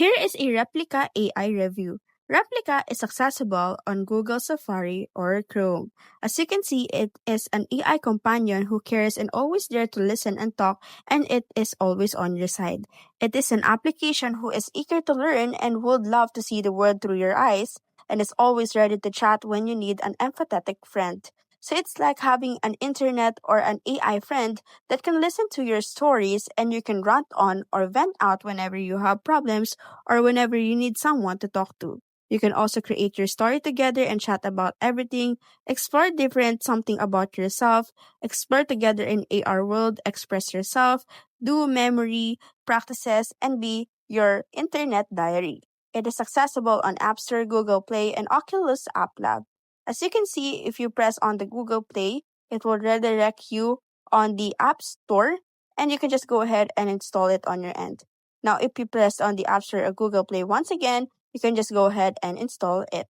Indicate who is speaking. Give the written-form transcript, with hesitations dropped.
Speaker 1: Here is a Replika AI review. Replika is accessible on Google Safari or Chrome. As you can see, it is an AI companion who cares and always there to listen and talk, and it is always on your side. It is an application who is eager to learn and would love to see the world through your eyes, and is always ready to chat when you need an empathetic friend. So it's like having an internet or an AI friend that can listen to your stories and you can rant on or vent out whenever you have problems or whenever you need someone to talk to. You can also create your story together and chat about everything, explore different something about yourself, explore together in AR world, express yourself, do memory practices, and be your internet diary. It is accessible on App Store, Google Play, and Oculus App Lab. As you can see, if you press on the Google Play, it will redirect you on the App Store, and you can just go ahead and install it on your end. Now, if you press on the App Store or Google Play once again, you can just go ahead and install it.